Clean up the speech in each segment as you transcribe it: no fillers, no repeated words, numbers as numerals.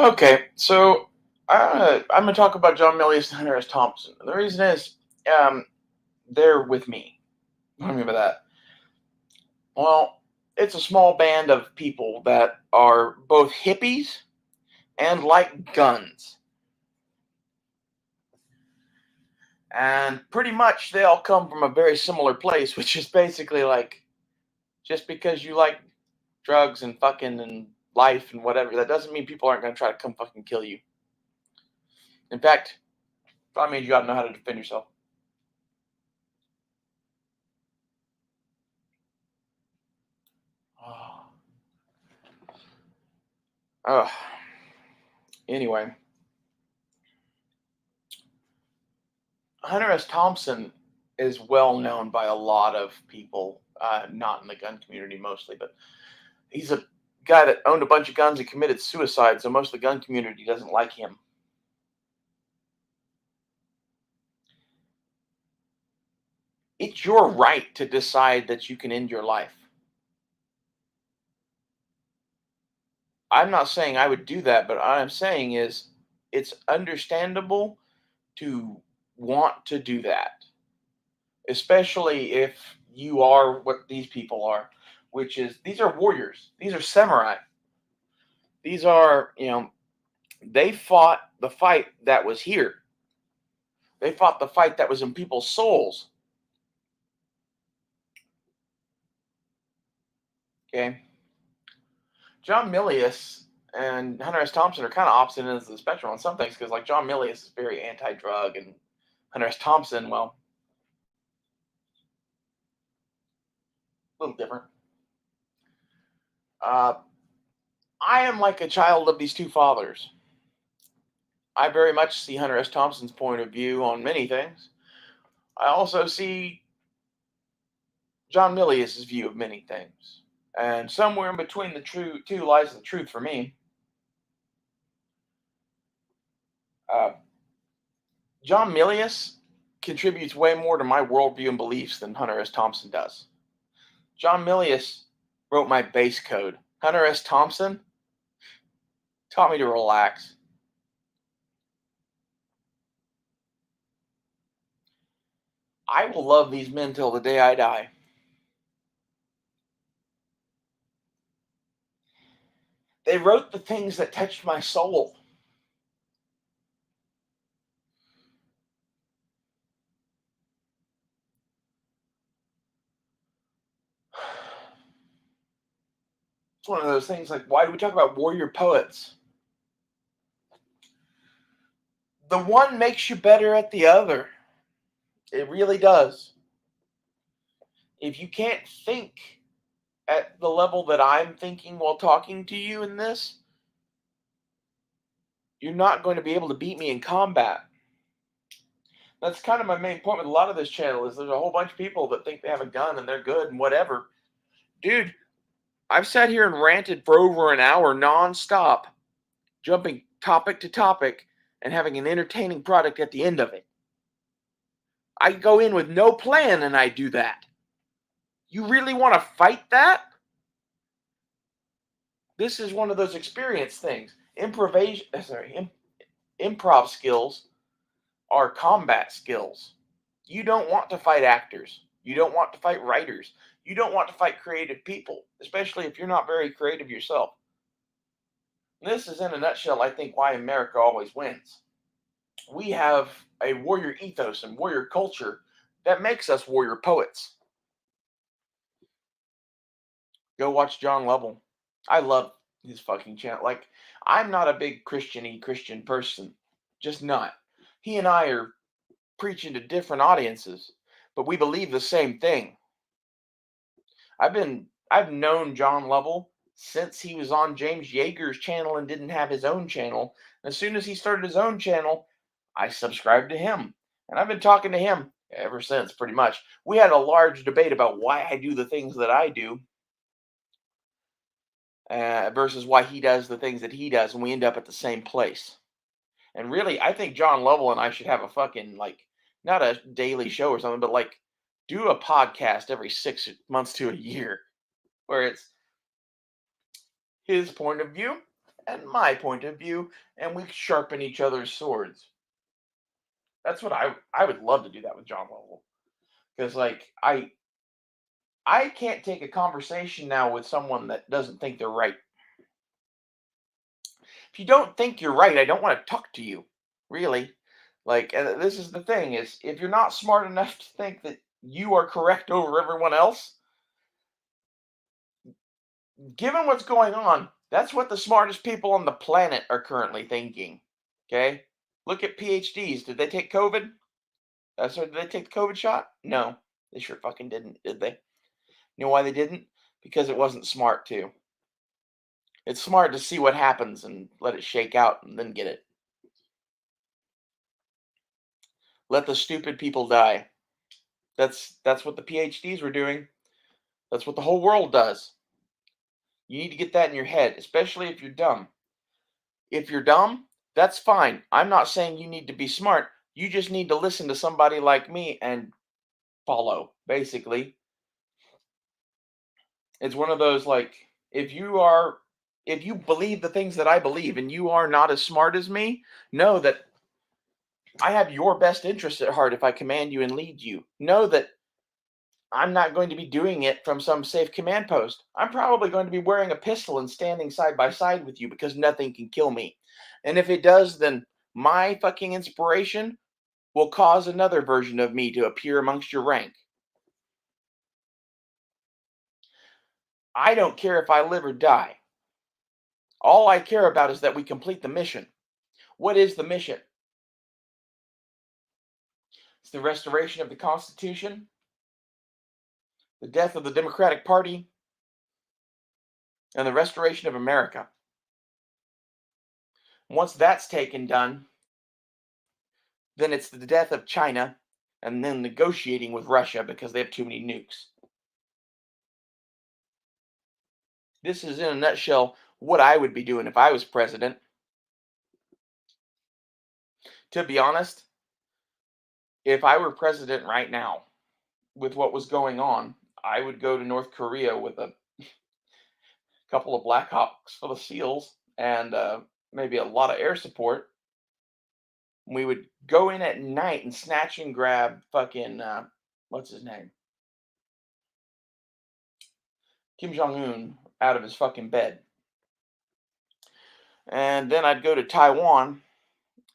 Okay, so I'm going to talk about John Milius and Hunter S. Thompson. And the reason is um, they're with me. What do I mean by that? Well, it's a small band of people that are both hippies and like guns. And pretty much they all come from a very similar place, which is basically like just because you like drugs and fucking and life and whatever, that doesn't mean people aren't going to try to come fucking kill you. In fact, probably means you ought to know how to defend yourself. Oh. Uh, anyway, Hunter S. Thompson is well known by a lot of people, not in the gun community mostly, but he's a guy that owned a bunch of guns and committed suicide, so most of the gun community doesn't like him. It's your right to decide that you can end your life. I'm not saying I would do that, but what I'm saying is it's understandable to want to do that, especially if you are what these people are, which is these are warriors, these are samurai, these are, they fought the fight that was here, they fought the fight that was in people's souls. Okay, John Milius and Hunter S. Thompson are kind of opposite ends of the spectrum on some things because, like, John Milius is very anti-drug, and Hunter S. Thompson, well, a little different. Uh, I am like a child of these two fathers. I very much see Hunter S. Thompson's point of view on many things. I also see John Milius's view of many things. And somewhere in between the two lies the truth for me. Uh, John Milius contributes way more to my worldview and beliefs than Hunter S. Thompson does. John Milius wrote my base code. Hunter S. Thompson taught me to relax. I will love these men till the day I die. They wrote the things that touched my soul. It's one of those things like, why do we talk about warrior poets? The one makes you better at the other. It really does. If you can't think at the level that I'm thinking while talking to you in this, you're not going to be able to beat me in combat. That's kind of my main point with a lot of this channel is there's a whole bunch of people that think they have a gun and they're good and whatever. Dude, I've sat here and ranted for over an hour nonstop, jumping topic to topic and having an entertaining product at the end of it. I go in with no plan and I do that. You really want to fight that? This is one of those experience things. Improv skills are combat skills. You don't want to fight actors. You don't want to fight writers. You don't want to fight creative people, especially if you're not very creative yourself. This is, in a nutshell, I think, why America always wins. We have a warrior ethos and warrior culture that makes us warrior poets. Go watch John Lovell. I love his fucking channel. Like, I'm not a big Christian person. Just not. He and I are preaching to different audiences, but we believe the same thing. I've known John Lovell since he was on James Yeager's channel and didn't have his own channel. And as soon as he started his own channel, I subscribed to him. And I've been talking to him ever since, pretty much. We had a large debate about why I do the things that I do versus why he does the things that he does, and we end up at the same place. And really, I think John Lovell and I should have a fucking, like, not a daily show or something, but like do a podcast every 6 months to a year where it's his point of view and my point of view, and we sharpen each other's swords. That's what I would love to do that with John Lovell. Because like I can't take a conversation now with someone that doesn't think they're right. If you don't think you're right, I don't want to talk to you. Really. Like, and this is the thing, is if you're not smart enough to think that you are correct over everyone else, given what's going on, that's what the smartest people on the planet are currently thinking. Okay? Look at PhDs. Did they take COVID? So did they take the COVID shot? No. They sure fucking didn't, did they? You know why they didn't? Because it wasn't smart to. It's smart to see what happens and let it shake out and then get it. Let the stupid people die. That's what the PhDs were doing. That's what the whole world does. You need to get that in your head, especially if you're dumb. If you're dumb, that's fine. I'm not saying you need to be smart. You just need to listen to somebody like me and follow, basically. It's one of those, like, if you believe the things that I believe and you are not as smart as me, know that I have your best interest at heart if I command you and lead you. Know that I'm not going to be doing it from some safe command post. I'm probably going to be wearing a pistol and standing side by side with you because nothing can kill me. And if it does, then my fucking inspiration will cause another version of me to appear amongst your rank. I don't care if I live or die. All I care about is that we complete the mission. What is the mission? It's the restoration of the Constitution, the death of the Democratic Party, and the restoration of America. Once that's done, then it's the death of China and then negotiating with Russia because they have too many nukes. This is, in a nutshell, what I would be doing if I was president. To be honest, if I were president right now, with what was going on, I would go to North Korea with a couple of Black Hawks full of SEALs and maybe a lot of air support. We would go in at night and snatch and grab fucking what's his name, Kim Jong Un, out of his fucking bed, and then I'd go to Taiwan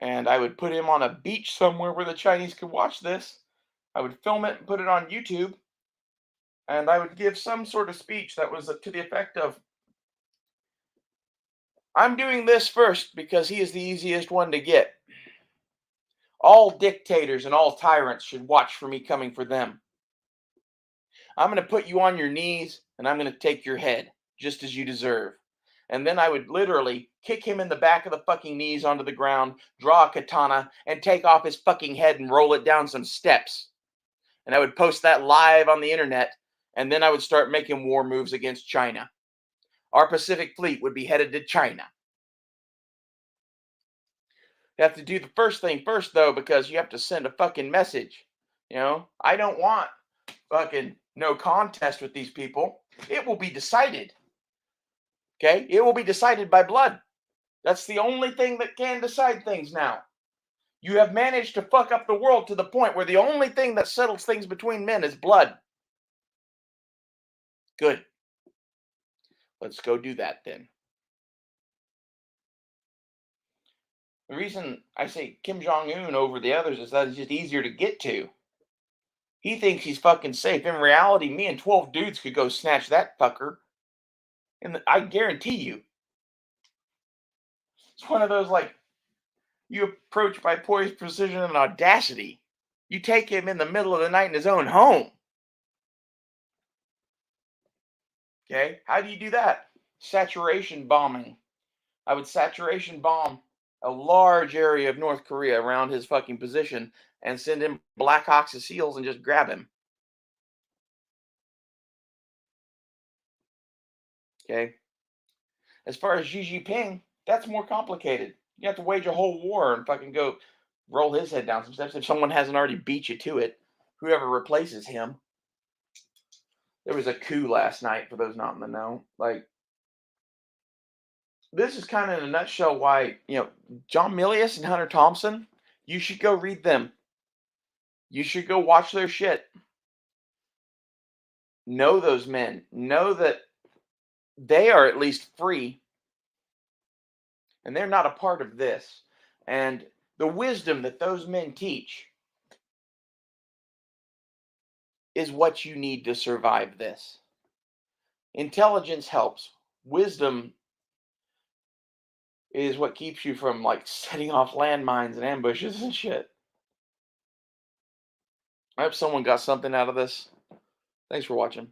and I would put him on a beach somewhere where the Chinese could watch this. I would film it and put it on YouTube, and I would give some sort of speech that was to the effect of, I'm doing this first because he is the easiest one to get. All dictators and all tyrants should watch for me coming for them. I'm going to put you on your knees and I'm going to take your head, just as you deserve. And then I would literally kick him in the back of the fucking knees onto the ground, draw a katana, and take off his fucking head and roll it down some steps. And I would post that live on the internet, and then I would start making war moves against China. Our Pacific Fleet would be headed to China. You have to do the first thing first, though, because you have to send a fucking message. You know, I don't want fucking no contest with these people. It will be decided. Okay? It will be decided by blood. That's the only thing that can decide things now. You have managed to fuck up the world to the point where the only thing that settles things between men is blood. Good. Let's go do that then. The reason I say Kim Jong Un over the others is that he's just easier to get to. He thinks he's fucking safe. In reality, me and 12 dudes could go snatch that fucker. And I guarantee you, it's one of those, like, you approach by poised precision and audacity. You take him in the middle of the night in his own home. Okay? How do you do that? Saturation bombing. I would saturation bomb a large area of North Korea around his fucking position and send in Black Hawks of SEALs and just grab him. Okay? As far as Xi Jinping, that's more complicated. You have to wage a whole war and fucking go roll his head down some steps if someone hasn't already beat you to it. Whoever replaces him. There was a coup last night, for those not in the know. Like, this is kind of in a nutshell why, John Milius and Hunter Thompson, you should go read them. You should go watch their shit. Know those men. Know that they are at least free and they're not a part of this. And the wisdom that those men teach is what you need to survive this. Intelligence helps. Wisdom is what keeps you from like setting off landmines and ambushes and shit. I hope someone got something out of this. Thanks for watching.